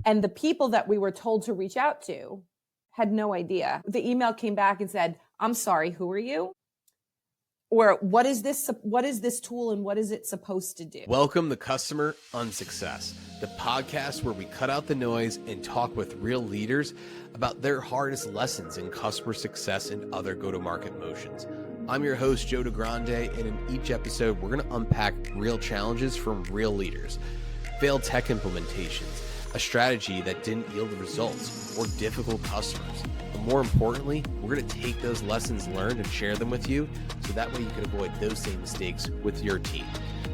And the people that we were told to reach out to had no idea. The email came back and said, I'm sorry, who are you? Or what is this tool and what is it supposed to do? Welcome to Customer Unsuccess, the podcast where we cut out the noise and talk with real leaders about their hardest lessons in customer success and other go-to-market motions. I'm your host, Joe DeGrande, and in each episode, we're going to unpack real challenges from real leaders, failed tech implementations, a strategy that didn't yield results, or difficult customers. But more importantly, we're going to take those lessons learned and share them with you so that way you can avoid those same mistakes with your team.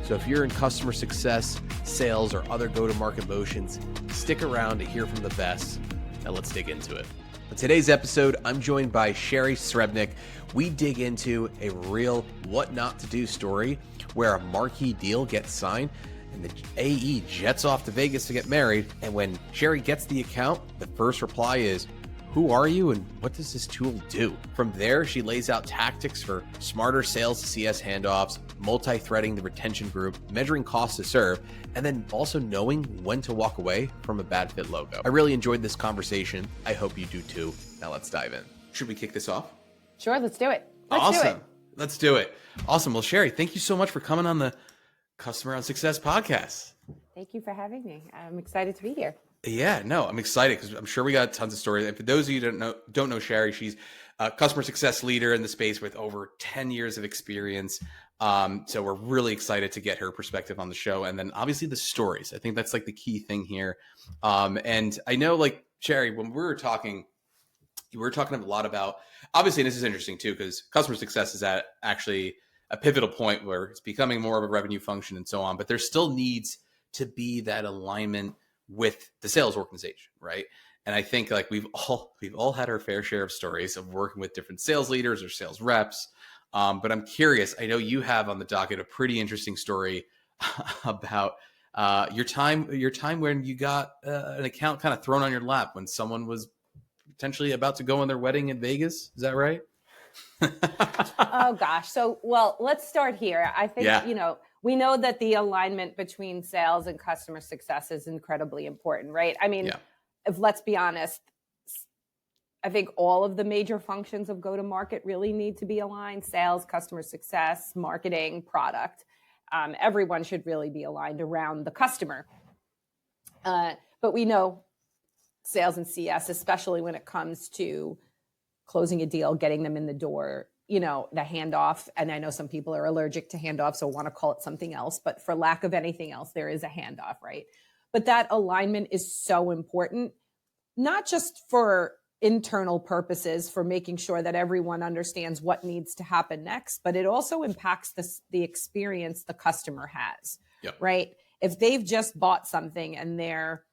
So if you're in customer success, sales, or other go-to-market motions, stick around to hear from the best. Now let's dig into it. In today's episode, I'm joined by Shari Srebnick. We dig into a real what not to do story where a marquee deal gets signed and the AE jets off to Vegas to get married. And when Shari gets the account, the first reply is, who are you and what does this tool do? From there, she lays out tactics for smarter sales to CS handoffs, multi-threading the retention group, measuring cost to serve, and then also knowing when to walk away from a bad fit logo. I really enjoyed this conversation. I hope you do too. Now let's dive in. Should we kick this off? Sure, let's do it. Let's do it. Awesome. Well, Shari, thank you so much for coming on the Customer Unsuccess podcast. Thank you for having me. I'm excited to be here. Yeah, no, I'm excited because I'm sure we got tons of stories. And for those of you who don't know Shari, she's a customer success leader in the space with over 10 years of experience. So we're really excited to get her perspective on the show. And then obviously the stories. I think that's like the key thing here. And I know, like, Shari, when we were talking a lot about, obviously, and this is interesting too, because customer success is at actually a pivotal point where it's becoming more of a revenue function and so on, but there still needs to be that alignment with the sales organization, right? And I think like we've all had our fair share of stories of working with different sales leaders or sales reps. But I'm curious, I know you have on the docket a pretty interesting story about your time when you got an account kind of thrown on your lap when someone was potentially about to go on their wedding in Vegas. Is that right? Oh gosh. So, well, let's start here. I think, we know that the alignment between sales and customer success is incredibly important, right? I mean, if let's be honest, I think all of the major functions of go-to-market really need to be aligned: sales, customer success, marketing, product. Everyone should really be aligned around the customer. But we know sales and CS, especially when it comes to closing a deal, getting them in the door, the handoff. And I know some people are allergic to handoffs or want to call it something else, but for lack of anything else, there is a handoff, right? But that alignment is so important, not just for internal purposes, for making sure that everyone understands what needs to happen next, but it also impacts the experience the customer has, right? If they've just bought something and they're,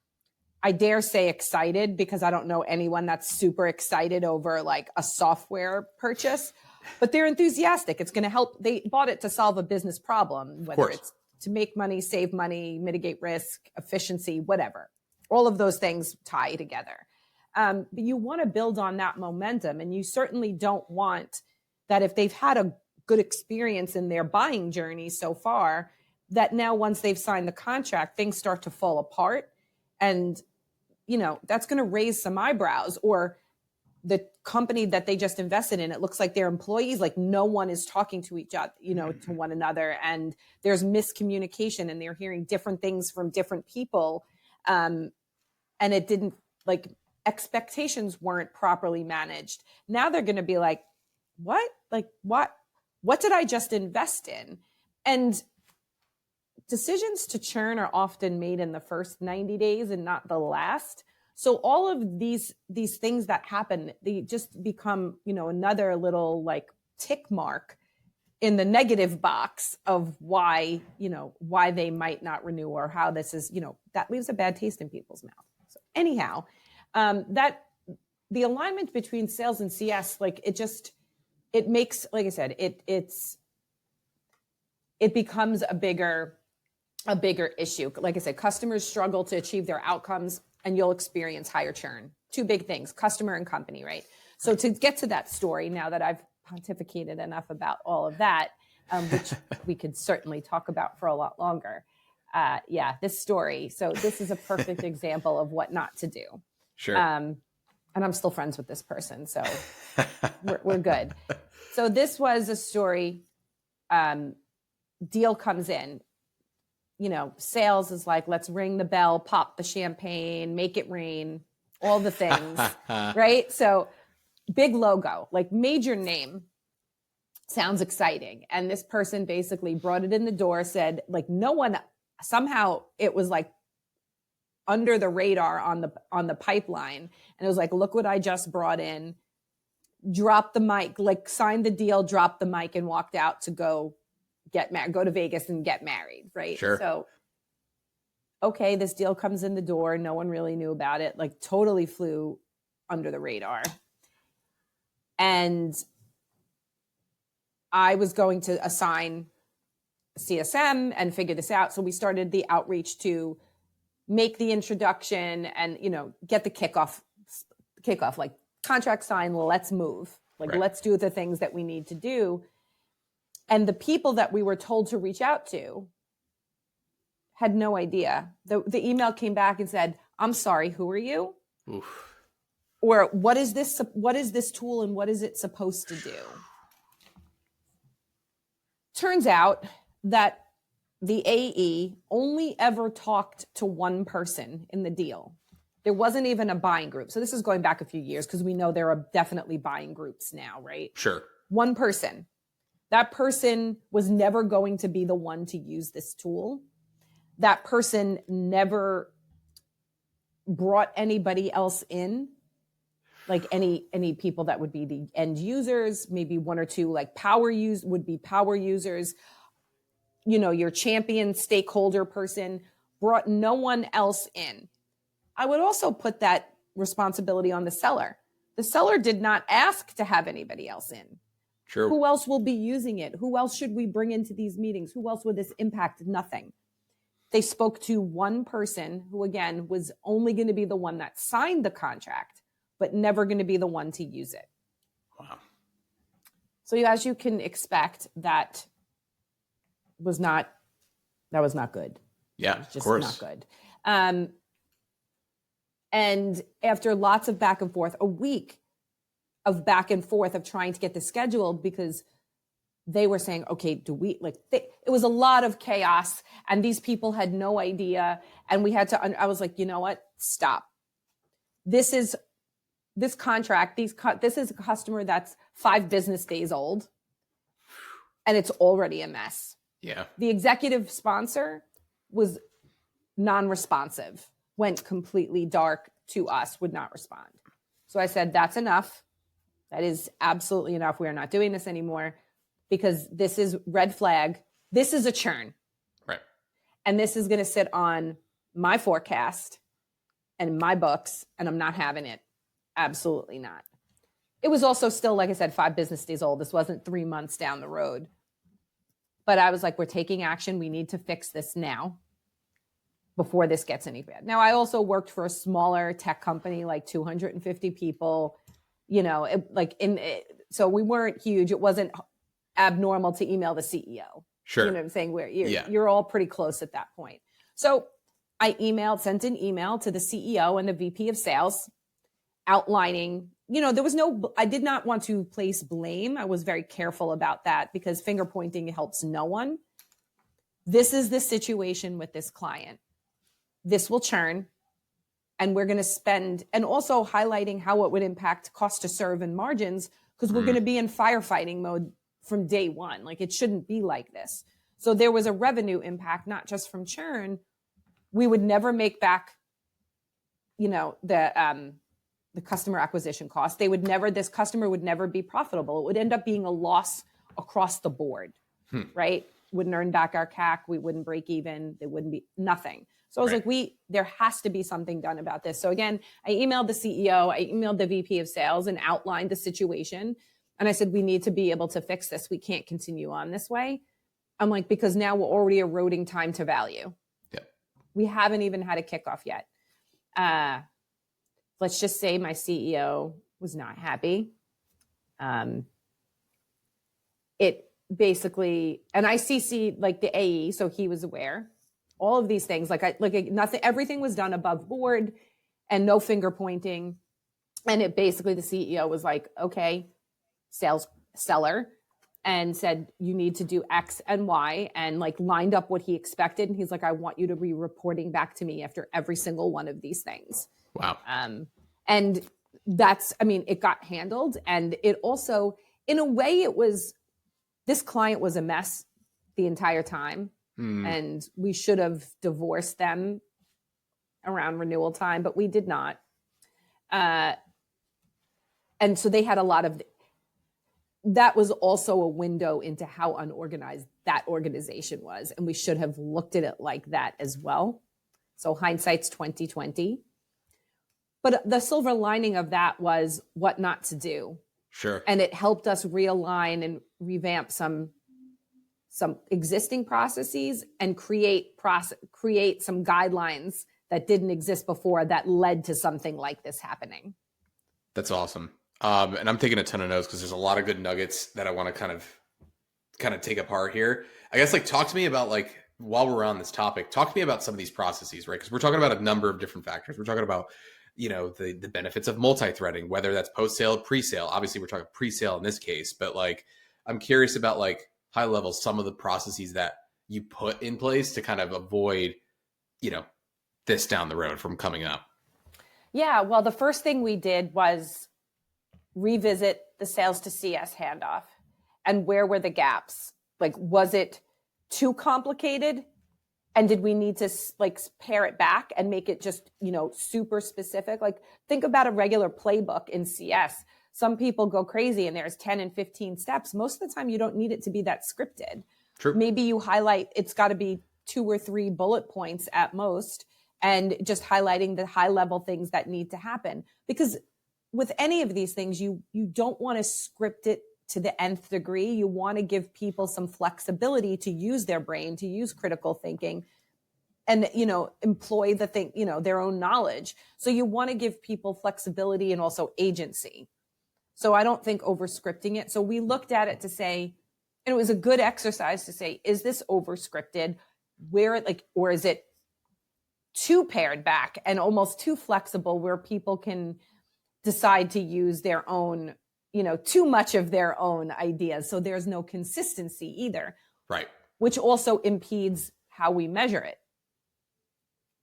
I dare say, excited, because I don't know anyone that's super excited over like a software purchase, but they're enthusiastic. It's going to help. They bought it to solve a business problem, whether it's to make money, save money, mitigate risk, efficiency, whatever. All of those things tie together. But you want to build on that momentum. And you certainly don't want that if they've had a good experience in their buying journey so far, that now once they've signed the contract, things start to fall apart. And that's going to raise some eyebrows. Or the company that they just invested in, it looks like their employees, like no one is talking to each other, to one another. And there's miscommunication and they're hearing different things from different people. And it didn't, like, expectations weren't properly managed. Now they're going to be like, what? Like, what did I just invest in? And decisions to churn are often made in the first 90 days and not the last. So all of these things that happen, they just become, another little like tick mark in the negative box of why they might not renew, or how this is, that leaves a bad taste in people's mouth. So anyhow, that the alignment between sales and CS, like it makes, like I said, it becomes a bigger issue. Like I said, customers struggle to achieve their outcomes and you'll experience higher churn. Two big things, customer and company, right? So to get to that story, now that I've pontificated enough about all of that, which we could certainly talk about for a lot longer. this story. So this is a perfect example of what not to do. Sure. And I'm still friends with this person, so we're good. So this was a story. Deal comes in. Sales is like, let's ring the bell, pop the champagne, make it rain, all the things, right? So big logo, like major name, sounds exciting. And this person basically brought it in the door, said like no one, somehow it was like under the radar on the pipeline. And it was like, look what I just brought in, dropped the mic, like signed the deal, dropped the mic and walked out to go get married, go to Vegas and get married. Right. Sure. So, okay, this deal comes in the door. No one really knew about it, like totally flew under the radar. And I was going to assign CSM and figure this out. So we started the outreach to make the introduction and, get the kickoff, like contract sign, let's move, like, right. Let's do the things that we need to do. And the people that we were told to reach out to had no idea. The email came back and said, I'm sorry, who are you? Oof. Or what is this tool and what is it supposed to do? Turns out that the AE only ever talked to one person in the deal. There wasn't even a buying group. So this is going back a few years because we know there are definitely buying groups now, right? Sure. One person. That person was never going to be the one to use this tool. That person never brought anybody else in, like any people that would be the end users, maybe one or two like power users, your champion stakeholder person, brought no one else in. I would also put that responsibility on the seller. The seller did not ask to have anybody else in. True. Who else will be using it? Who else should we bring into these meetings? Who else would this impact? Nothing. They spoke to one person who, again, was only going to be the one that signed the contract, but never going to be the one to use it. Wow. So as you can expect, that was not good. Yeah, just of course. Not good. And after lots of back and forth, a week of back and forth of trying to get this scheduled, because they were saying, okay, it was a lot of chaos and these people had no idea. And we had to, I was like, you know what? Stop. This is a customer that's 5 business days old and it's already a mess. Yeah. The executive sponsor was non-responsive, went completely dark to us, would not respond. So I said, that's enough. That is absolutely enough. We are not doing this anymore because this is red flag. This is a churn. Right. And this is going to sit on my forecast and my books, and I'm not having it. Absolutely not. It was also still, like I said, 5 business days old. This wasn't 3 months down the road. But I was like, we're taking action. We need to fix this now before this gets any bad. Now, I also worked for a smaller tech company, like 250 people. So we weren't huge. It wasn't abnormal to email the CEO. Sure. You know what I'm saying? You're all pretty close at that point. So I sent an email to the CEO and the VP of sales outlining, I did not want to place blame. I was very careful about that because finger pointing helps no one. This is the situation with this client. This will churn. And we're going to spend, and also highlighting how it would impact cost to serve and margins, because we're going to be in firefighting mode from day one. Like, it shouldn't be like this. So there was a revenue impact, not just from churn. We would never make back, the customer acquisition cost. This customer would never be profitable. It would end up being a loss across the board, right? Wouldn't earn back our CAC. We wouldn't break even. There wouldn't be nothing. So I was like, there has to be something done about this. So again, I emailed the CEO, I emailed the VP of sales and outlined the situation. And I said, we need to be able to fix this. We can't continue on this way. I'm like, because now we're already eroding time to value. Yep. We haven't even had a kickoff yet. Let's just say my CEO was not happy. It basically, and I CC'd like the AE, so he was aware. all of these things. Nothing, everything was done above board and no finger pointing. And it basically, the CEO was like, okay, seller, and said, you need to do X and Y, and like lined up what he expected. And he's like, I want you to be reporting back to me after every single one of these things. Wow. And that's, I mean, it got handled. And it also, in a way, this client was a mess the entire time. And we should have divorced them around renewal time, but we did not. And so they had a lot of, that was also a window into how unorganized that organization was. And we should have looked at it like that as well. So hindsight's 2020. But the silver lining of that was what not to do. Sure. And it helped us realign and revamp some existing processes and create some guidelines that didn't exist before that led to something like this happening. That's awesome. And I'm taking a ton of notes because there's a lot of good nuggets that I want to kind of take apart here. I guess talk to me about while we're on this topic, talk to me about some of these processes, right? Because we're talking about a number of different factors. We're talking about, the benefits of multi-threading, whether that's post-sale, pre-sale. Obviously we're talking pre-sale in this case, but I'm curious about high level, some of the processes that you put in place to kind of avoid, this down the road from coming up. Yeah. Well, the first thing we did was revisit the sales to CS handoff and where were the gaps? Was it too complicated? And did we need to pare it back and make it just, super specific? Think about a regular playbook in CS. Some people go crazy and there's 10 and 15 steps. Most of the time you don't need it to be that scripted. True. Maybe you highlight, it's got to be 2 or 3 bullet points at most, and just highlighting the high level things that need to happen. Because with any of these things, you don't want to script it to the nth degree. You want to give people some flexibility to use their brain, to use critical thinking, and, employ their own knowledge. So you want to give people flexibility and also agency. So I don't think over scripting it. So we looked at it to say, and it was a good exercise to say, is this over scripted? Or is it too pared back and almost too flexible where people can decide to use their own, too much of their own ideas. So there's no consistency either. Right. Which also impedes how we measure it.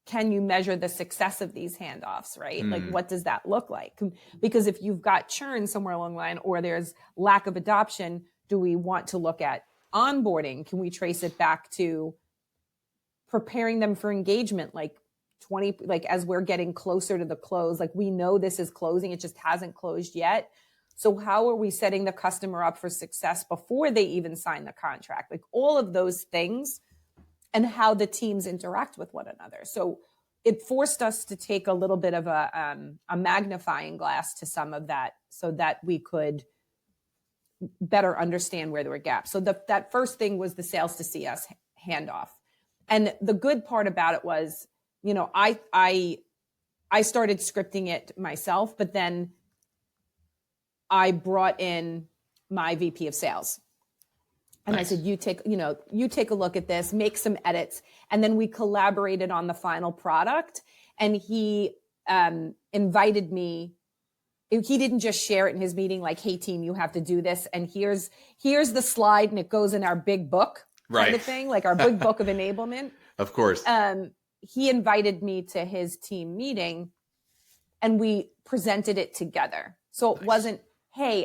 Can you measure the success of these handoffs, right? What does that look like? Because if you've got churn somewhere along the line, or there's lack of adoption, do we want to look at onboarding? Can we trace it back to preparing them for engagement? As we're getting closer to the close, we know this is closing, it just hasn't closed yet. So how are we setting the customer up for success before they even sign the contract? All of those things, and how the teams interact with one another. So it forced us to take a little bit of a magnifying glass to some of that so that we could better understand where there were gaps. So that first thing was the sales to CS handoff. And the good part about it was, I started scripting it myself, but then I brought in my VP of sales. And nice. I said, you take a look at this, make some edits. And then we collaborated on the final product. And he invited me. He didn't just share it in his meeting, hey team, you have to do this. And here's the slide, and it goes in our big book, right, kind of thing, our big book of enablement. Of course. He invited me to his team meeting, and we presented it together. So it wasn't, hey,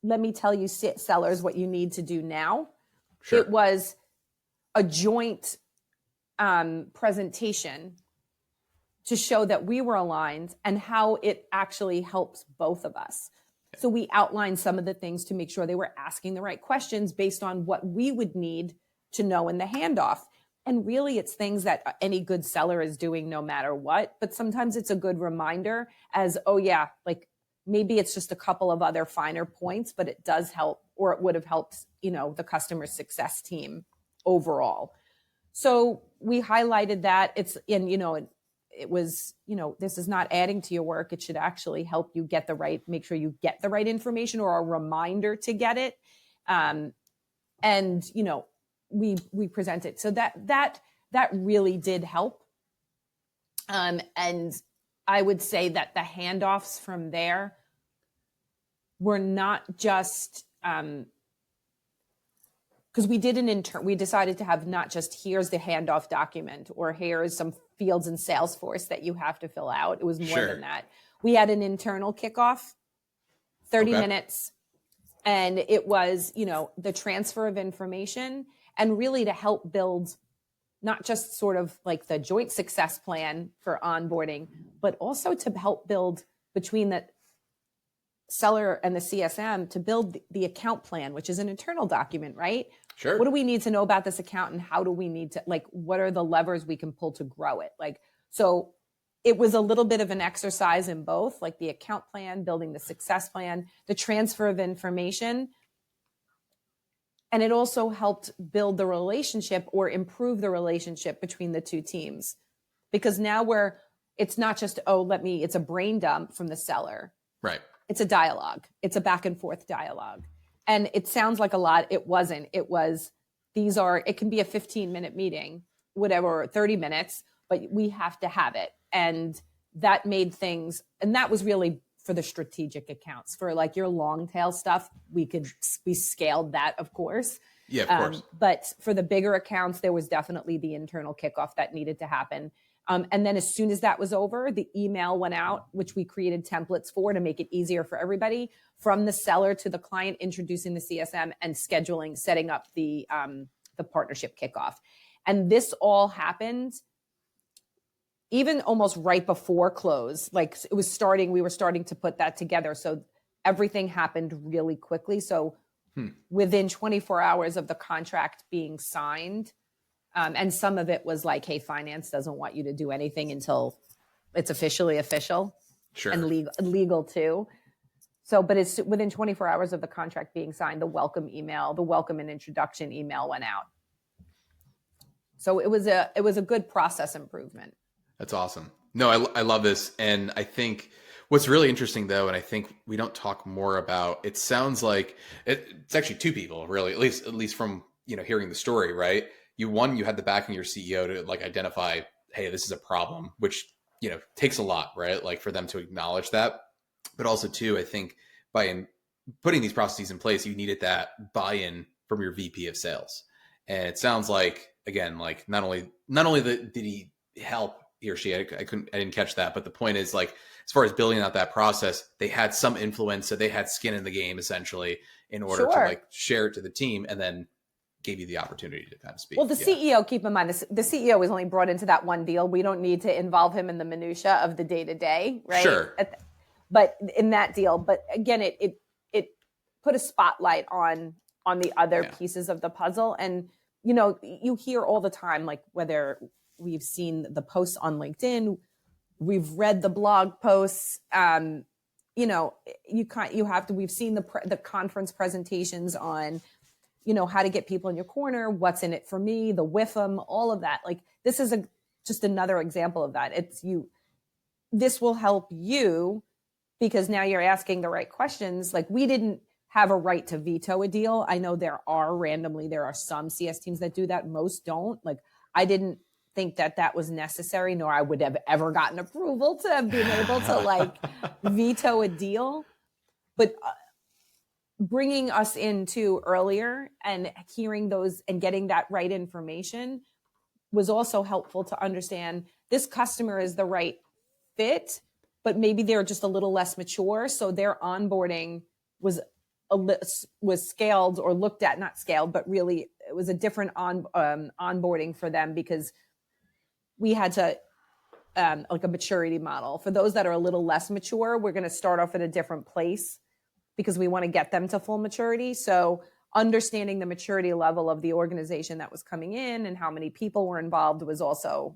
let me tell you sellers what you need to do now. Sure. It was a joint presentation to show that we were aligned and how it actually helps both of us. So we outlined some of the things to make sure they were asking the right questions based on what we would need to know in the handoff. And really, it's things that any good seller is doing no matter what. But sometimes it's a good reminder as, oh yeah, maybe it's just a couple of other finer points, but it does help, or it would have helped, the customer success team overall. So we highlighted that. It was, this is not adding to your work. It should actually help you make sure you get the right information, or a reminder to get it. And we present it. So that that really did help. And I would say that the handoffs from there were not just, because we did we decided to have not just here's the handoff document or here's some fields in Salesforce that you have to fill out. It was more than that. We had an internal kickoff, 30 minutes, and it was, the transfer of information and really to help build not just sort of like the joint success plan for onboarding, but also to help build between the seller and the CSM to build the account plan, which is an internal document, right? Sure. What do we need to know about this account and how do we need to, what are the levers we can pull to grow it? So it was a little bit of an exercise in both, like the account plan, building the success plan, the transfer of information. And it also helped build the relationship or improve the relationship between the two teams. Because now it's not just, it's a brain dump from the seller. Right. It's a dialogue. It's a back and forth dialogue. And it sounds like a lot. It wasn't. It was, it can be a 15-minute meeting, whatever, or 30 minutes, but we have to have it. And that made things, and that was really for the strategic accounts. For like your long tail stuff, we scaled that, of course. Yeah, of course. But for the bigger accounts, there was definitely the internal kickoff that needed to happen. And then as soon as that was over, the email went out, which we created templates for to make it easier for everybody, from the seller to the client, introducing the CSM and setting up the partnership kickoff. And this all happened even almost right before close. Like we were starting to put that together. So everything happened really quickly. So within 24 hours of the contract being signed, and some of it was like, hey, finance doesn't want you to do anything until it's officially official. Sure. And legal too. So, but it's within 24 hours of the contract being signed, the welcome and introduction email went out. So it was a good process improvement. That's awesome. No, I love this. And I think what's really interesting though, and I think we don't talk more about, it sounds like it's actually two people really, at least from, hearing the story, right? You had the backing of your CEO to like identify, hey, this is a problem, which, takes a lot, right? Like for them to acknowledge that. But also too, I think by putting these processes in place, you needed that buy-in from your VP of sales. And it sounds like, again, like not only did he help, he or she, I didn't catch that. But the point is, like, as far as building out that process, they had some influence. So they had skin in the game essentially in order to like share it to the team, and then gave you the opportunity to kind of speak. Well, the CEO, keep in mind, the CEO was only brought into that one deal. We don't need to involve him in the minutia of the day-to-day, right? Sure. But in that deal, but again, it put a spotlight on the other pieces of the puzzle. And, you hear all the time, like whether we've seen the posts on LinkedIn, we've read the blog posts, we've seen the conference presentations on, how to get people in your corner, what's in it for me, the WIFM, all of that. Like this is just another example of that. This will help you because now you're asking the right questions. Like we didn't have a right to veto a deal. I know there are some CS teams that do that. Most don't. Like I didn't think that was necessary, nor I would have ever gotten approval to have been able to like veto a deal. But bringing us into earlier and hearing those and getting that right information was also helpful to understand this customer is the right fit, but maybe they're just a little less mature. So their onboarding was scaled or looked at, not scaled, but really it was a different onboarding for them because we had to like a maturity model. For those that are a little less mature, we're going to start off at a different place because we want to get them to full maturity. So understanding the maturity level of the organization that was coming in and how many people were involved was also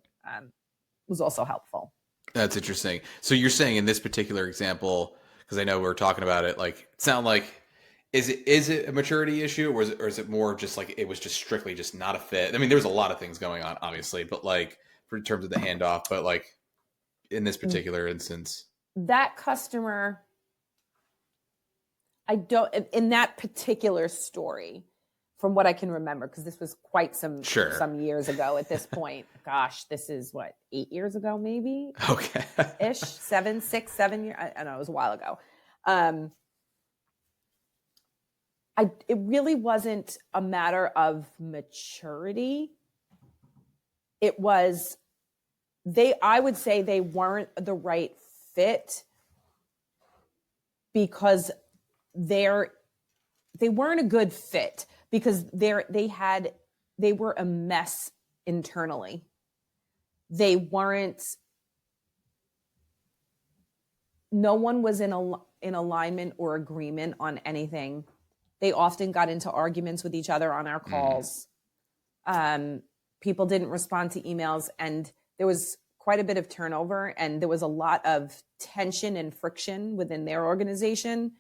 helpful. That's interesting. So you're saying in this particular example, because I know we were talking about it, like it sound like, is it a maturity issue or is it more just like it was just strictly just not a fit? I mean, there's a lot of things going on, obviously, but like in terms of the handoff, but like in this particular instance, that customer, in that particular story, from what I can remember, because this was quite some years ago at this point. Gosh, this is 8 years ago, maybe? Okay. Ish, 6, 7 years. I don't know, it was a while ago. It really wasn't a matter of maturity. It was, I would say they weren't the right fit because they weren't a good fit because they were a mess internally. They weren't, no one was in alignment or agreement on anything. They often got into arguments with each other on our calls. People didn't respond to emails, and there was quite a bit of turnover, and there was a lot of tension and friction within their organization.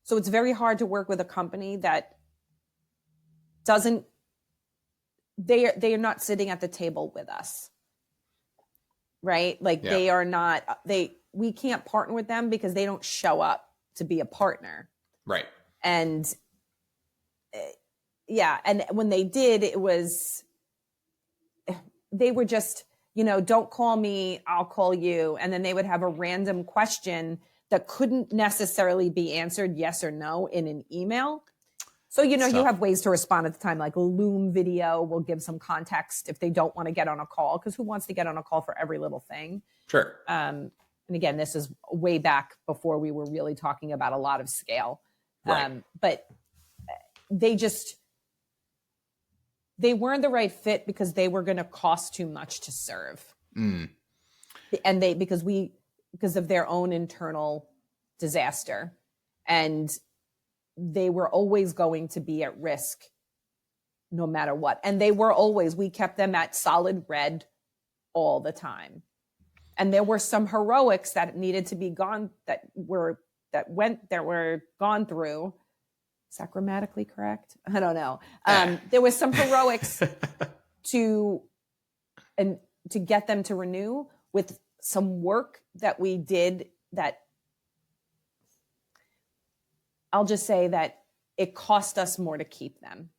So it's very hard to work with a company that doesn't, they are not sitting at the table with us, right? Like they are not, we can't partner with them because they don't show up to be a partner. Right. And and when they did, they were just, don't call me, I'll call you. And then they would have a random question that couldn't necessarily be answered yes or no in an email. So, you have ways to respond at the time, like a Loom video will give some context if they don't want to get on a call, because who wants to get on a call for every little thing? Sure. And again, this is way back before we were really talking about a lot of scale. Right. But they weren't the right fit because they were going to cost too much to serve. And because of their own internal disaster, and they were always going to be at risk no matter what. And we kept them at solid red all the time. And there were some heroics that needed to be gone, that were gone through. Is that grammatically correct? I don't know. There was some heroics to get them to renew, with some work that we did that I'll just say that it cost us more to keep them.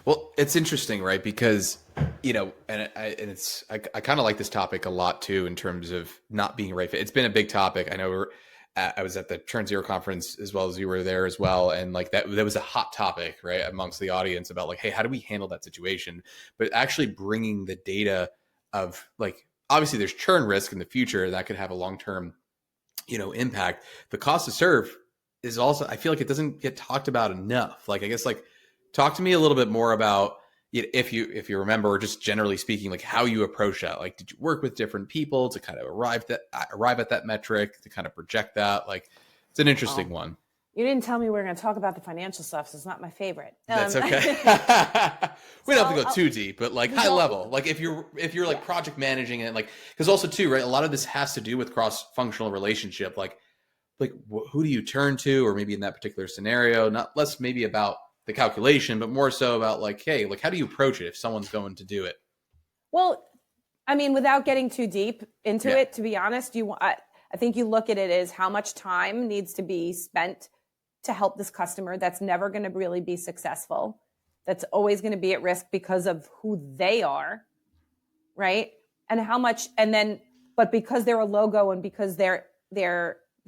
Well, it's interesting, right? Because, I kind of like this topic a lot too, in terms of not being right fit. It's been a big topic. I know I was at the Turn Zero conference as well as you were there as well. And that was a hot topic, right, amongst the audience about hey, how do we handle that situation? But actually bringing the data of obviously there's churn risk in the future that could have a long-term, impact. The cost to serve is also, I feel like it doesn't get talked about enough. I guess talk to me a little bit more about, if you remember, or just generally speaking, how you approach that. Did you work with different people to kind of arrive at that metric, to kind of project that? It's an interesting one. You didn't tell me we were going to talk about the financial stuff, so it's not my favorite. That's okay. We don't have to go too deep, but high level. If you're project managing it, because also too, right, a lot of this has to do with cross-functional relationship. Who do you turn to, or maybe in that particular scenario, not less maybe about the calculation, but more so about hey, how do you approach it if someone's going to do it? Well, I mean, without getting too deep into it, to be honest, I think you look at it as how much time needs to be spent to help this customer that's never going to really be successful, that's always going to be at risk because of who they are, right? And how much, but because they're a logo and because their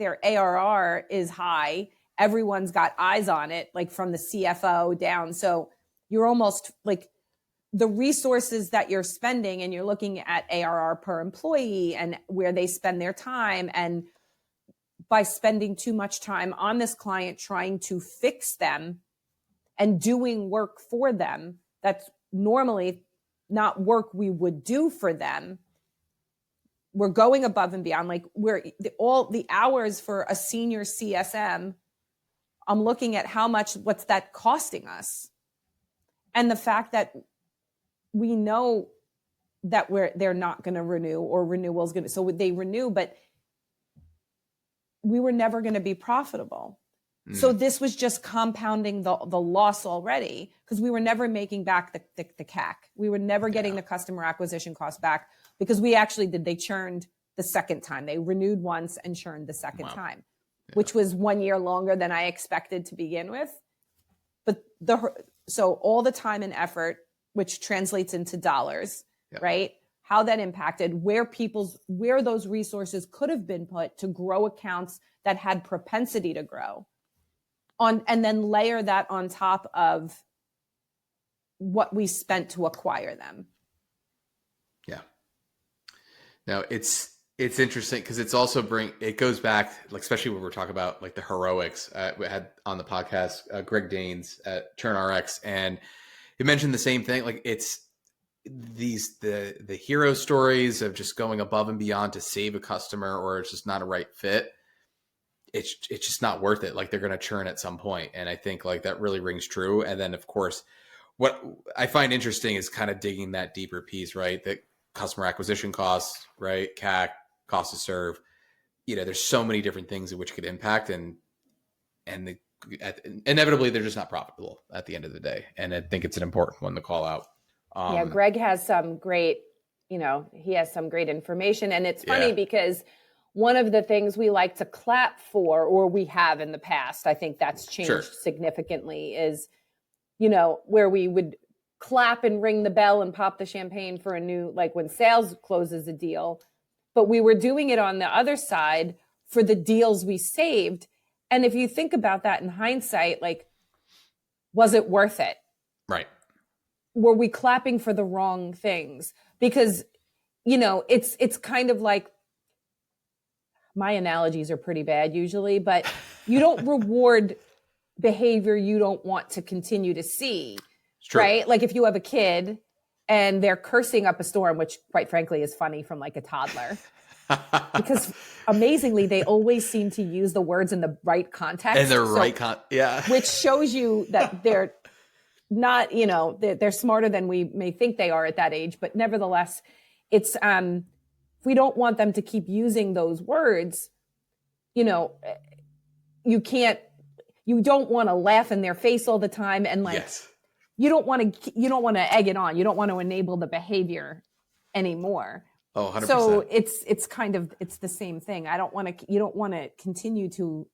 ARR is high, everyone's got eyes on it, from the CFO down. So you're almost the resources that you're spending, and you're looking at ARR per employee and where they spend their time. And by spending too much time on this client trying to fix them and doing work for them, that's normally not work we would do for them. We're going above and beyond. All the hours for a senior CSM, I'm looking at what's that costing us? And the fact that we know that they're not going to renew, or renewal's going to, so they renew, but we were never going to be profitable. So this was just compounding the loss already, because we were never making back the CAC. We were never getting the customer acquisition cost back, because they churned the second time. They renewed once and churned the second time. Which was 1 year longer than I expected to begin with. But So all the time and effort, which translates into dollars, right? How that impacted where those resources could have been put to grow accounts that had propensity to grow and then layer that on top of what we spent to acquire them. Yeah. Now it's interesting because it's also it goes back, like, especially when we're talking about like the heroics. We had on the podcast, Greg Danes at ChurnRx, and he mentioned the same thing. Like, it's the hero stories of just going above and beyond to save a customer, or it's just not a right fit. It's just not worth it. Like, they're going to churn at some point. And I think like that really rings true. And then of course, what I find interesting is kind of digging that deeper piece, right? That customer acquisition costs, right? CAC, cost to serve. There's so many different things in which could impact, and inevitably they're just not profitable at the end of the day. And I think it's an important one to call out. Greg has some great, information. And it's funny because one of the things we like to clap for, or we have in the past, I think that's changed significantly, is, where we would clap and ring the bell and pop the champagne for a new, like when sales closes a deal, but we were doing it on the other side for the deals we saved. And if you think about that in hindsight, like, was it worth it? Right. Were we clapping for the wrong things? Because, it's kind of like, my analogies are pretty bad usually, but you don't reward behavior you don't want to continue to see, right? Like if you have a kid and they're cursing up a storm, which quite frankly is funny from like a toddler, because amazingly, they always seem to use the words in the right context. And the which shows you that they're not, they're smarter than we may think they are at that age. But nevertheless, it's, if we don't want them to keep using those words, you don't want to laugh in their face all the time. And like, you don't want to egg it on. You don't want to enable the behavior anymore. Oh, 100%. So it's the same thing. You don't want to continue to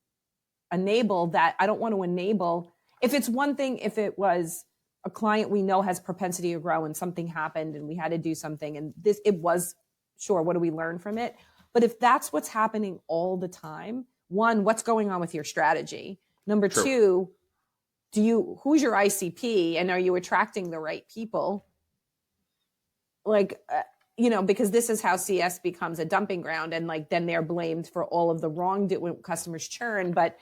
enable that. I don't want to enable. If it's one thing, if it was a client we know has propensity to grow and something happened and we had to do something and it was, sure, what do we learn from it? But if that's what's happening all the time, one, what's going on with your strategy? Number two, who's your ICP and are you attracting the right people? Like, because this is how CS becomes a dumping ground, and like then they're blamed for all of the wrong when customers churn. But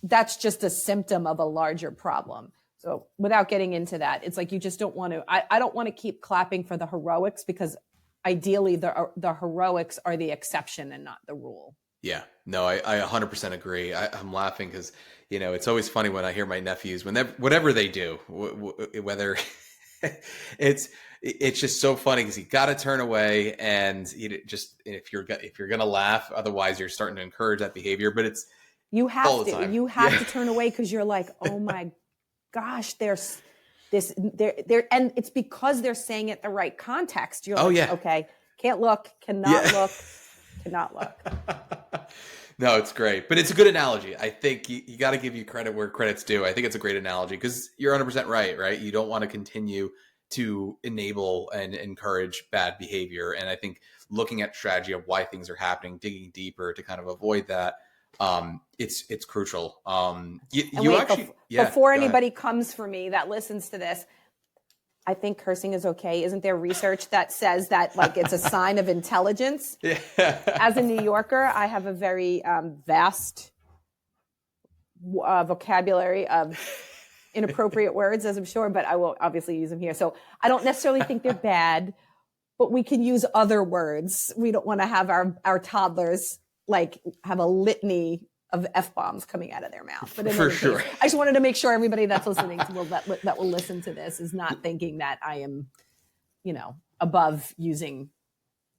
that's just a symptom of a larger problem. So without getting into that, it's like you just don't want to. I don't want to keep clapping for the heroics, because ideally the heroics are the exception and not the rule. Yeah, no, I 100% agree. I'm laughing because it's always funny when I hear my nephews whatever they do, whether it's just so funny because you got to turn away, and if you're gonna laugh, otherwise you're starting to encourage that behavior. But you have to turn away because you're like, oh my gosh, there's this there, and it's because they're saying it the right context. You're like, okay, can't look, cannot look. No, it's great, but it's a good analogy. I think you got to give you credit where credit's due. I think it's a great analogy because you're 100% right? You don't want to continue to enable and encourage bad behavior. And I think looking at strategy of why things are happening, digging deeper to kind of avoid that, it's crucial. Before anybody comes for me that listens to this, I think cursing is okay. Isn't there research that says that like it's a sign of intelligence? Yeah. As a New Yorker, I have a very vast vocabulary of inappropriate words, as I'm sure, but I will obviously use them here. So I don't necessarily think they're bad, but we can use other words. We don't want to have our toddlers like have a litany of F-bombs coming out of their mouth. But for sure. I just wanted to make sure everybody that's listening that will listen to this is not thinking that I am, above using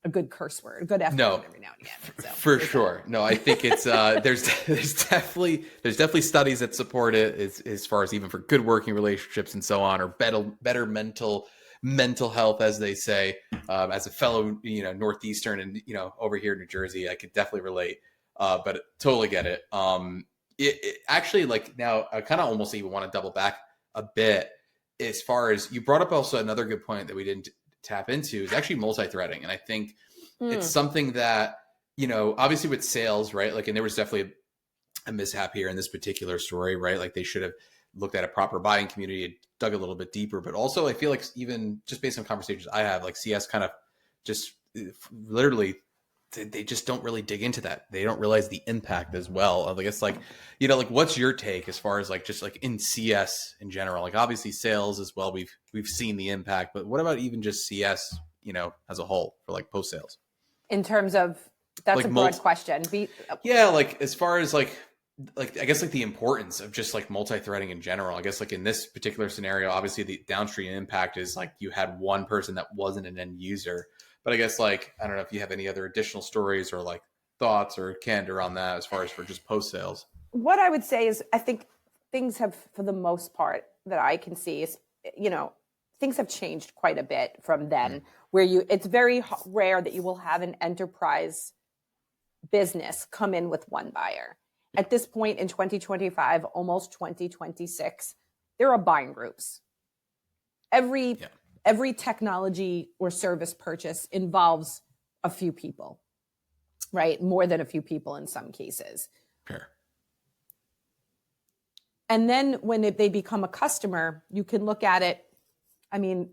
a good curse word, a good F-bomb every now and again. So, for sure. No, I think it's, there's definitely studies that support it as far as even for good working relationships and so on, or better mental health, as they say. As a fellow, Northeastern and, over here in New Jersey, I could definitely relate. But totally get it. It actually, like, now I kind of almost even want to double back a bit, as far as you brought up also another good point that we didn't tap into is actually multi-threading. And I think it's something that, obviously with sales, right? Like, and there was definitely a mishap here in this particular story, right? Like they should have looked at a proper buying community and dug a little bit deeper. But also I feel like even just based on conversations I have, like CS kind of just literally, they just don't really dig into that. They don't realize the impact as well. Like, it's like, like what's your take as far as like, just like in CS in general, like obviously sales as well. We've seen the impact, but what about even just CS, as a whole for like post sales? In terms of, that's like a broad question. Yeah. Like as far as like, I guess like the importance of just like multi-threading in general. I guess like in this particular scenario, obviously the downstream impact is like you had one person that wasn't an end user. But I guess like, I don't know if you have any other additional stories or like thoughts or candor on that as far as for just post sales. What I would say is I think things have, for the most part that I can see is, things have changed quite a bit from then where it's very rare that you will have an enterprise business come in with one buyer. At this point in 2025, almost 2026, there are buying groups. Every technology or service purchase involves a few people, right? More than a few people in some cases. Sure. And then when they become a customer, you can look at it. I mean,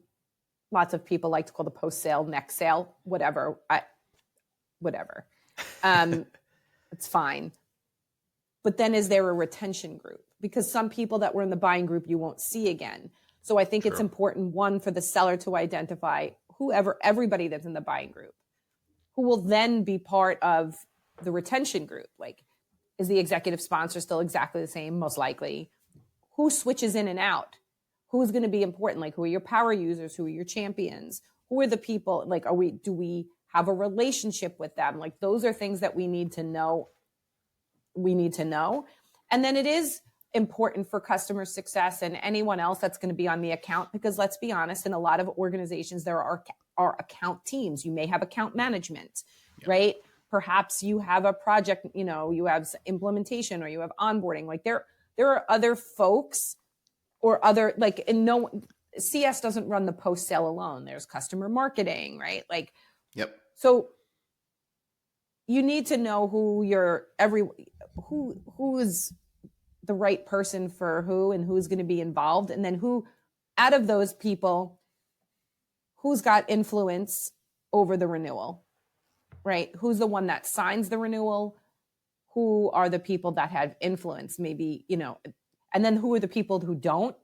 lots of people like to call the post-sale, next sale, whatever. It's fine. But then is there a retention group? Because some people that were in the buying group you won't see again. So I think it's important, one, for the seller to identify everybody that's in the buying group, who will then be part of the retention group. Like, is the executive sponsor still exactly the same? Most likely. Who switches in and out? Who's going to be important? Like, who are your power users? Who are your champions? Who are the people? Like, do we have a relationship with them? Like, those are things that we need to know. And then it is important for customer success and anyone else that's going to be on the account, because let's be honest, in a lot of organizations, there are account teams. You may have account management, right? Perhaps you have a project, you have implementation or you have onboarding. Like there are other folks or other, like, and CS doesn't run the post sale alone. There's customer marketing, right? Like, so you need to know who's the right person for who and who's going to be involved. And then who out of those people, who's got influence over the renewal, right? Who's the one that signs the renewal? Who are the people that have influence? Maybe, and then who are the people who don't?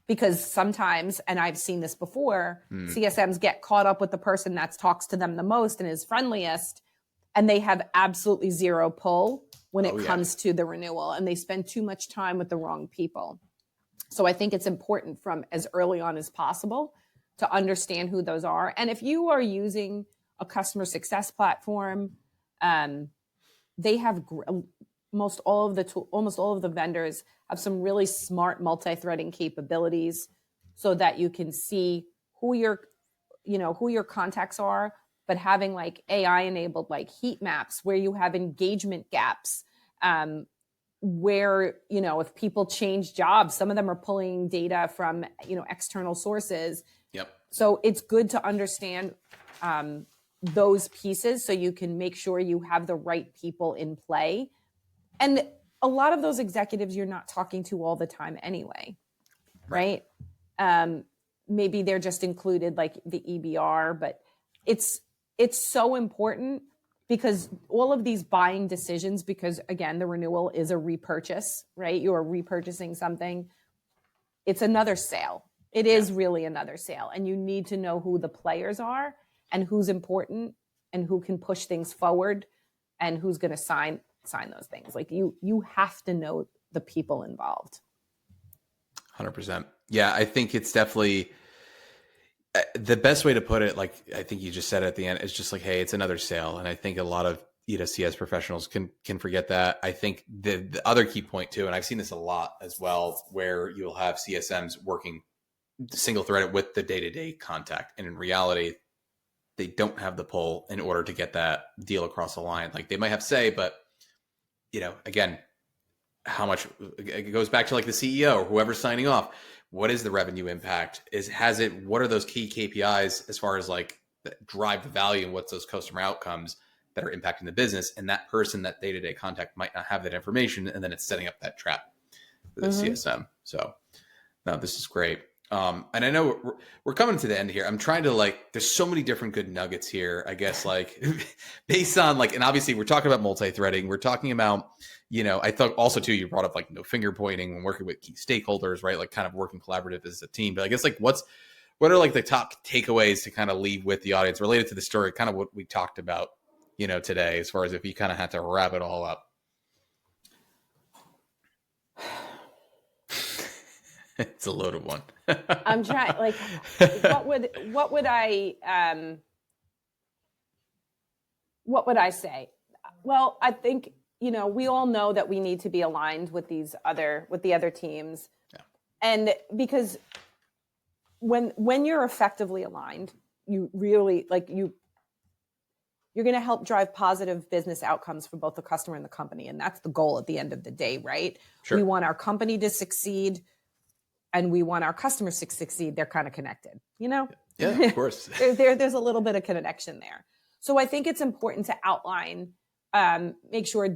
Because sometimes, and I've seen this before, CSMs get caught up with the person that talks to them the most and is friendliest, and they have absolutely zero pull when it comes to the renewal, and they spend too much time with the wrong people. So I think it's important from as early on as possible to understand who those are. And if you are using a customer success platform, they have almost all of the vendors have some really smart multi-threading capabilities so that you can see who your contacts are, but having like AI enabled like heat maps where you have engagement gaps, where, if people change jobs, some of them are pulling data from, external sources. So it's good to understand those pieces so you can make sure you have the right people in play. And a lot of those executives you're not talking to all the time anyway, right? Maybe they're just included like the EBR, but it's so important because all of these buying decisions, because again, the renewal is a repurchase, right? You are repurchasing something. It's another sale. It is really another sale. And you need to know who the players are and who's important and who can push things forward and who's going to sign those things. Like you have to know the people involved. 100%. Yeah, I think it's definitely the best way to put it. Like I think you just said at the end, it's just like, hey, it's another sale. And I think a lot of CS professionals can forget that. I think the other key point too, and I've seen this a lot as well, where you'll have CSMs working single threaded with the day-to-day contact. And in reality, they don't have the pull in order to get that deal across the line. Like they might have say, but again, how much it goes back to like the CEO or whoever's signing off. What is the revenue impact? What are those key KPIs as far as like that drive the value and what's those customer outcomes that are impacting the business? And that person, that day-to-day contact might not have that information. And then it's setting up that trap for the CSM. So no, this is great. And I know we're coming to the end here. I'm trying to there's so many different good nuggets here, I guess, based on and obviously we're talking about multi-threading. We're talking about, I thought also too, you brought up no finger pointing when working with key stakeholders, right? Like kind of working collaborative as a team. But I guess what are the top takeaways to kind of leave with the audience related to the story, kind of what we talked about, today, as far as if you kind of had to wrap it all up? It's a loaded one. I'm trying, what would I say? Well, I think, we all know that we need to be aligned with the other teams. Yeah. And because when you're effectively aligned, you really you're going to help drive positive business outcomes for both the customer and the company. And that's the goal at the end of the day, right? Sure. We want our company to succeed and we want our customers to succeed. They're kind of connected, Yeah, of course. There's a little bit of connection there. So I think it's important to outline, make sure,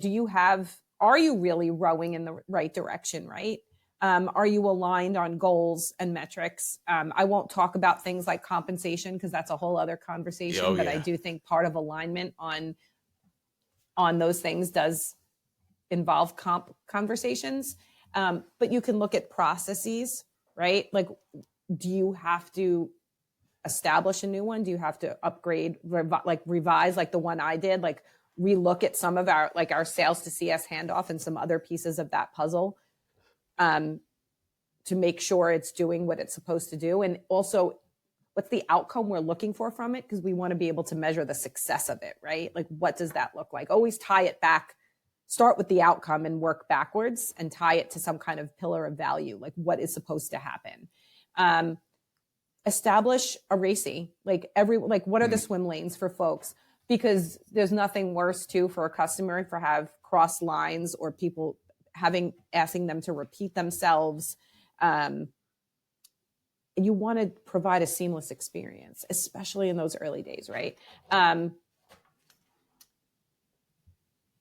are you really rowing in the right direction, right? Are you aligned on goals and metrics? I won't talk about things like compensation because that's a whole other conversation, but I do think part of alignment on those things does involve conversations. But you can look at processes, right? Do you have to establish a new one? Do you have to upgrade, revise like the one I did, relook at some of our sales to CS handoff and some other pieces of that puzzle to make sure it's doing what it's supposed to do? And also, what's the outcome we're looking for from it? Because we want to be able to measure the success of it, right? What does that look like? Always tie it back. Start with the outcome and work backwards and tie it to some kind of pillar of value, what is supposed to happen. Establish a RACI, what are the swim lanes for folks? Because there's nothing worse too for a customer for have cross lines or people asking them to repeat themselves. You want to provide a seamless experience, especially in those early days, right?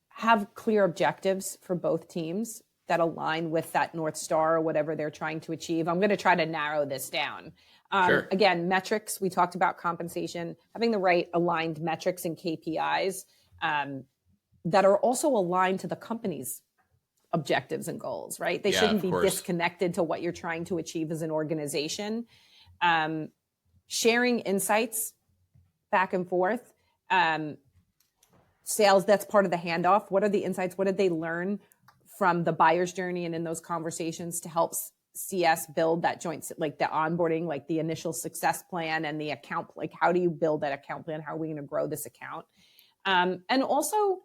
Have clear objectives for both teams that align with that North Star or whatever they're trying to achieve. I'm going to try to narrow this down. Sure. Again, metrics, we talked about compensation, having the right aligned metrics and KPIs that are also aligned to the company's objectives and goals, right? They shouldn't be disconnected to what you're trying to achieve as an organization. Sharing insights back and forth. Sales, that's part of the handoff. What are the insights? What did they learn from the buyer's journey and in those conversations to help CS build that joint, the onboarding, the initial success plan and the account, how do you build that account plan? How are we going to grow this account? And also,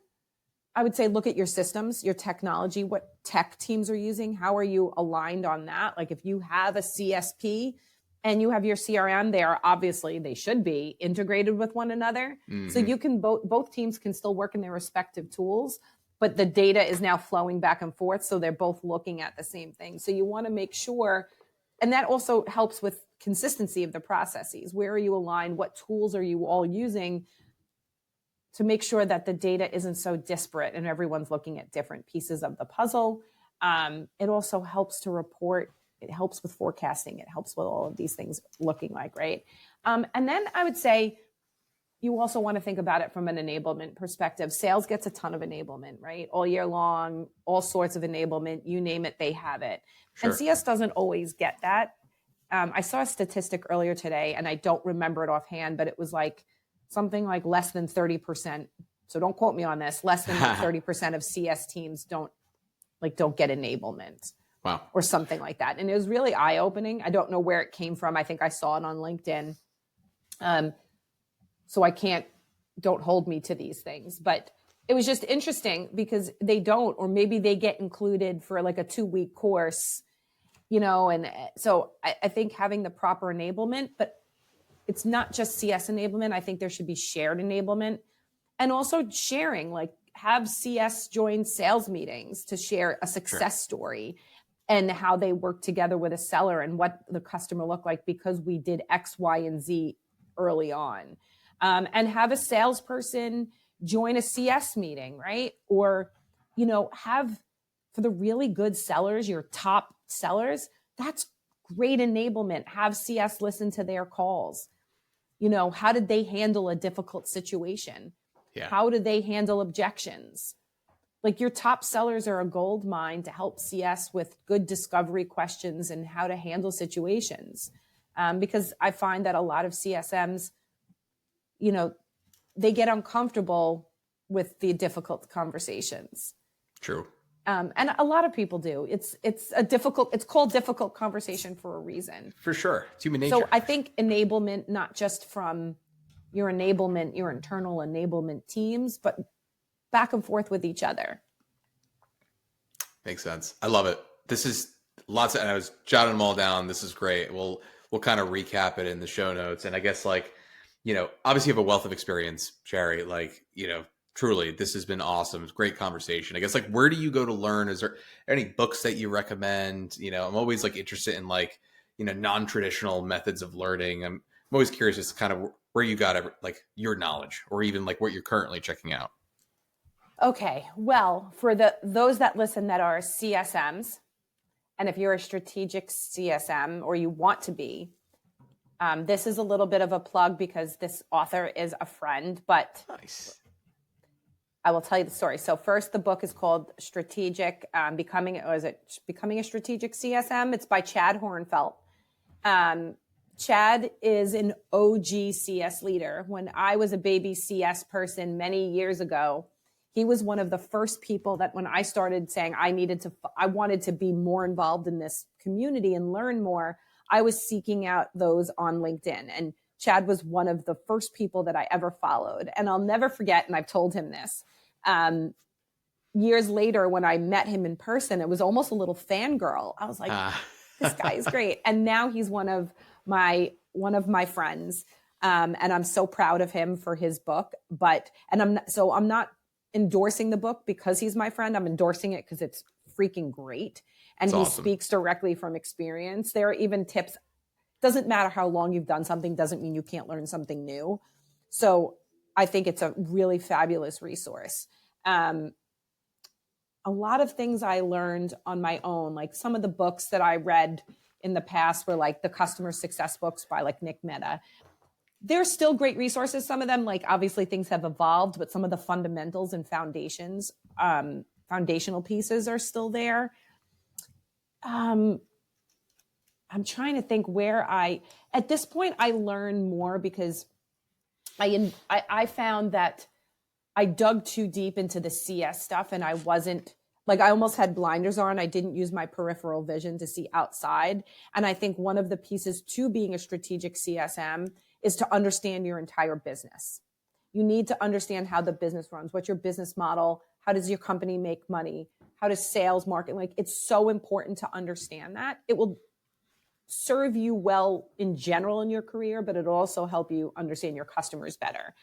I would say, look at your systems, your technology, what tech teams are using. How are you aligned on that? If you have a CSP and you have your CRM there, obviously they should be integrated with one another. Mm-hmm. So you can both teams can still work in their respective tools, but the data is now flowing back and forth. So they're both looking at the same thing. So you want to make sure, and that also helps with consistency of the processes. Where are you aligned? What tools are you all using to make sure that the data isn't so disparate and everyone's looking at different pieces of the puzzle? It also helps to report. It helps with forecasting. It helps with all of these things looking right? And then I would say you also want to think about it from an enablement perspective. Sales gets a ton of enablement, right? All year long, all sorts of enablement. You name it, they have it. Sure. And CS doesn't always get that. I saw a statistic earlier today, and I don't remember it offhand, but it was something like less than 30%. So don't quote me on this. Less than 30% of CS teams don't get enablement. Wow. Or something like that. And it was really eye-opening. I don't know where it came from. I think I saw it on LinkedIn. So don't hold me to these things. But it was just interesting because they don't, or maybe they get included for a 2-week course, and so I think having the proper enablement, but it's not just CS enablement. I think there should be shared enablement and also sharing, have CS join sales meetings to share a success story and how they work together with a seller and what the customer looked like because we did X, Y, and Z early on. And have a salesperson join a CS meeting, right? Or, have for the really good sellers, your top sellers, that's great enablement. Have CS listen to their calls. How did they handle a difficult situation? Yeah. How did they handle objections? Like your top sellers are a gold mine to help CS with good discovery questions and how to handle situations. Because I find that a lot of CSMs, they get uncomfortable with the difficult conversations. True. And a lot of people do. It's called difficult conversation for a reason. For sure. It's human nature. So I think enablement, not just from your internal enablement teams, but back and forth with each other. Makes sense. I love it. This is lots and I was jotting them all down. This is great. We'll kind of recap it in the show notes. And I guess obviously you have a wealth of experience, Shari, truly, this has been awesome. It's a great conversation. I guess where do you go to learn? Is there any books that you recommend? I'm always interested in non-traditional methods of learning. I'm always curious as to kind of where you got your knowledge or even what you're currently checking out. Okay. Well, for those that listen that are CSMs, and if you're a strategic CSM or you want to be, this is a little bit of a plug because this author is a friend, but nice. I will tell you the story. So first, the book is called Becoming a Strategic CSM? It's by Chad Hornfelt. Chad is an OG CS leader. When I was a baby CS person many years ago, he was one of the first people that when I started saying I wanted to be more involved in this community and learn more, I was seeking out those on LinkedIn. And Chad was one of the first people that I ever followed. And I'll never forget, and I've told him this, years later when I met him in person, it was almost a little fangirl. I was like, this guy is great. And now he's one of my friends. And I'm so proud of him for his book. I'm not endorsing the book because he's my friend. I'm endorsing it because it's freaking great. And It's he awesome. speaks directly from experience. There are even tips. Doesn't matter how long you've done something, doesn't mean you can't learn something new. So I think it's a really fabulous resource. A lot of things I learned on my own, some of the books that I read in the past were the customer success books by Nick Mehta. They're still great resources. Some of them, obviously things have evolved, but some of the fundamentals and foundational pieces are still there. I'm trying to think at this point I learn more because I found that I dug too deep into the CS stuff and I wasn't I almost had blinders on. I didn't use my peripheral vision to see outside. And I think one of the pieces to being a strategic CSM is to understand your entire business. You need to understand how the business runs. What's your business model? How does your company make money? How does sales market? It's so important to understand that. It will serve you well in general in your career, but it'll also help you understand your customers better.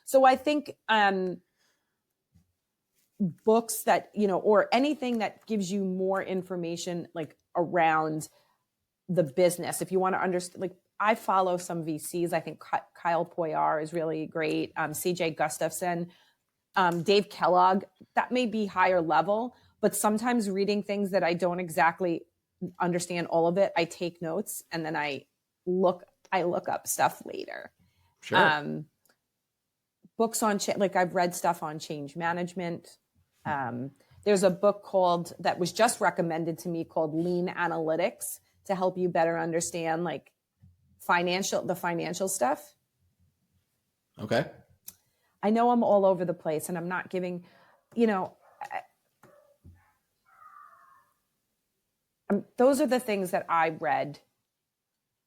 So I think books that, or anything that gives you more information around the business. If you want to understand, I follow some VCs. I think Kyle Poyar is really great. CJ Gustafson, Dave Kellogg, that may be higher level, but sometimes reading things that I don't exactly understand all of it, I take notes and then I look up stuff later. Sure. Books on, I've read stuff on change management. There's a book that was just recommended to me called Lean Analytics to help you better understand the financial stuff. Okay. I know I'm all over the place and I'm not giving, those are the things that I read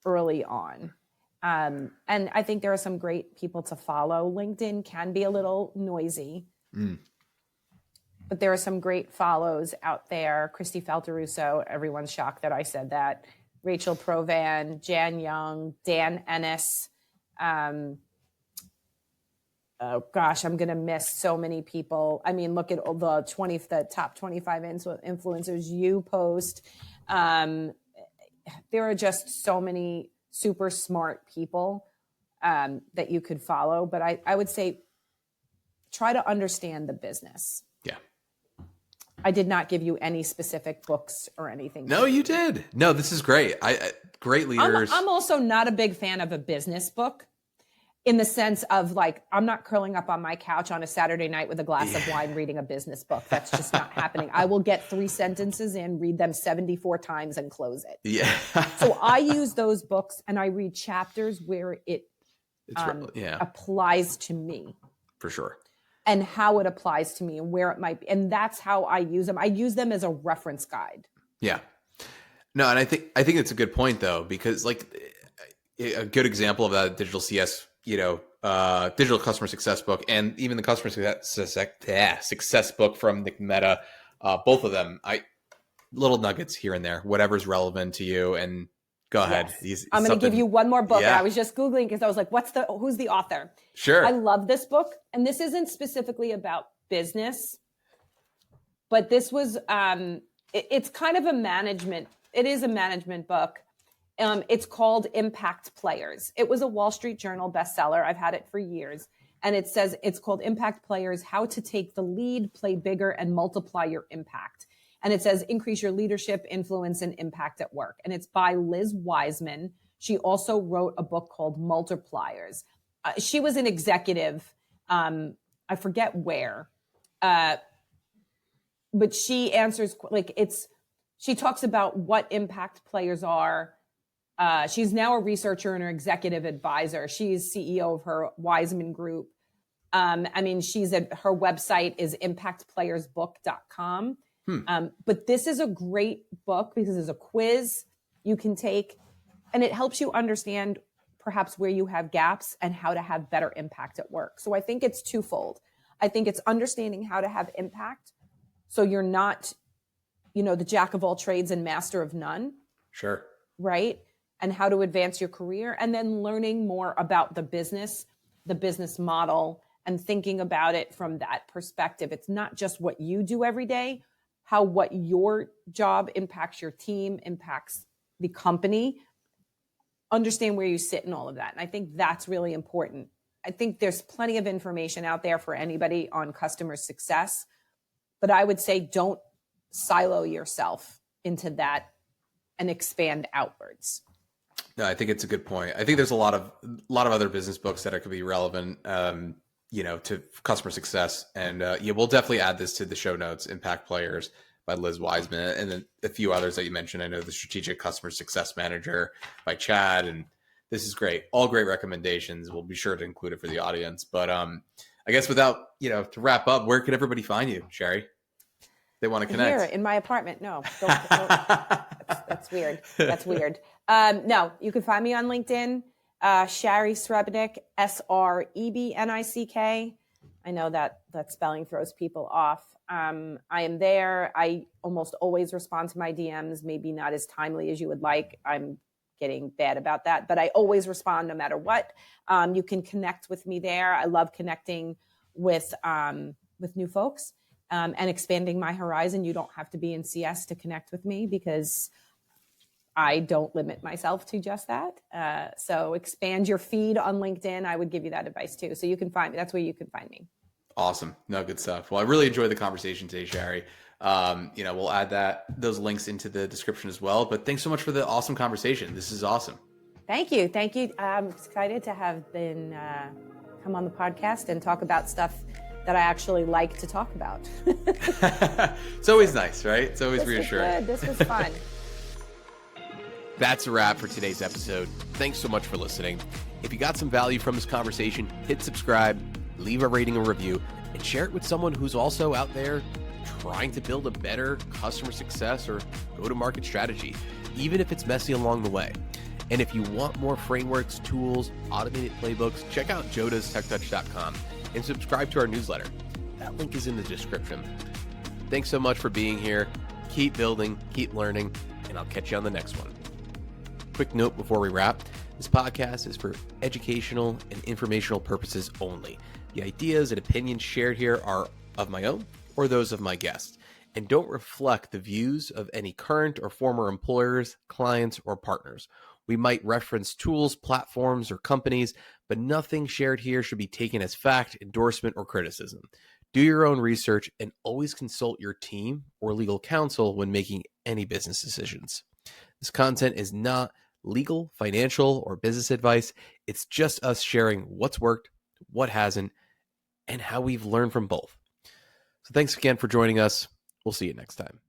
early on. And I think there are some great people to follow. LinkedIn can be a little noisy, but there are some great follows out there. Christy Falteruso, everyone's shocked that I said that. Rachel Provan, Jan Young, Dan Ennis. oh gosh, I'm going to miss so many people. I mean, look at all the top 25 influencers you post. There are just so many super smart people that you could follow. But I would say try to understand the business. Yeah. I did not give you any specific books or anything. No, you did. No, this is great. Great leaders. I'm also not a big fan of a business book in the sense of like, I'm not curling up on my couch on a Saturday night with a glass of wine reading a business book. That's just not happening. I will get 3 sentences in, read them 74 times and close it. Yeah. So I use those books and I read chapters where it applies to me. For sure. And how it applies to me and where it might be. And that's how I use them. I use them as a reference guide. Yeah. No, and I think it's a good point though, because like a good example of that digital CS, digital customer success book, and even the customer success book from Nick Mehta, both of them, little nuggets here and there, whatever's relevant to you. And go ahead. Yes. I'm going to give you one more book. Yeah. And I was just Googling because I was like, who's the author? Sure. I love this book. And this isn't specifically about business, but this was, it's kind of it is a management book. It's called Impact Players. It was a Wall Street Journal bestseller. I've had it for years. And it says, it's called Impact Players, How to Take the Lead, Play Bigger, and Multiply Your Impact. And it says, increase your leadership, influence, and impact at work. And it's by Liz Wiseman. She also wrote a book called Multipliers. She was an executive, I forget where, but she answers, she talks about what impact players are. She's now a researcher and an executive advisor. She's CEO of her Wiseman Group. Her website is impactplayersbook.com. But this is a great book because there's a quiz you can take and it helps you understand perhaps where you have gaps and how to have better impact at work. So I think it's twofold. I think it's understanding how to have impact so you're not, the jack of all trades and master of none. Sure. Right? And how to advance your career, and then learning more about the business model, and thinking about it from that perspective. It's not just what you do every day, how what your job impacts your team, impacts the company. Understand where you sit in all of that. And I think that's really important. I think there's plenty of information out there for anybody on customer success, but I would say don't silo yourself into that and expand outwards. No, I think it's a good point. I think there's a lot of other business books that could be relevant, to customer success. And we'll definitely add this to the show notes, Impact Players by Liz Wiseman, and then a few others that you mentioned. I know the Strategic Customer Success Manager by Chad, and this is great. All great recommendations. We'll be sure to include it for the audience. But I guess without, to wrap up, where can everybody find you, Shari? They want to connect. Here in my apartment. No, don't. That's weird. That's weird. No, you can find me on LinkedIn, Shari Srebnick, Srebnick. I know that spelling throws people off. I am there. I almost always respond to my DMs, maybe not as timely as you would like. I'm getting bad about that, but I always respond no matter what. You can connect with me there. I love connecting with new folks. And expanding my horizon. You don't have to be in CS to connect with me because I don't limit myself to just that. So expand your feed on LinkedIn. I would give you that advice too. So you can find me. That's where you can find me. Awesome. No, good stuff. Well, I really enjoyed the conversation today, Shari. We'll add those links into the description as well. But thanks so much for the awesome conversation. This is awesome. Thank you. Thank you. I'm excited to have been come on the podcast and talk about stuff that I actually like to talk about. It's always nice, right? It's always reassuring. This was fun. That's a wrap for today's episode. Thanks so much for listening. If you got some value from this conversation, hit subscribe, leave a rating and review, and share it with someone who's also out there trying to build a better customer success or go-to-market strategy, even if it's messy along the way. And if you want more frameworks, tools, automated playbooks, check out jodastechtouch.com and subscribe to our newsletter. That link is in the description. Thanks so much for being here. Keep building, keep learning, and I'll catch you on the next one. Quick note before we wrap, this podcast is for educational and informational purposes only. The ideas and opinions shared here are of my own or those of my guests, and don't reflect the views of any current or former employers, clients, or partners. We might reference tools, platforms, or companies, but nothing shared here should be taken as fact, endorsement, or criticism. Do your own research and always consult your team or legal counsel when making any business decisions. This content is not legal, financial, or business advice. It's just us sharing what's worked, what hasn't, and how we've learned from both. So thanks again for joining us. We'll see you next time.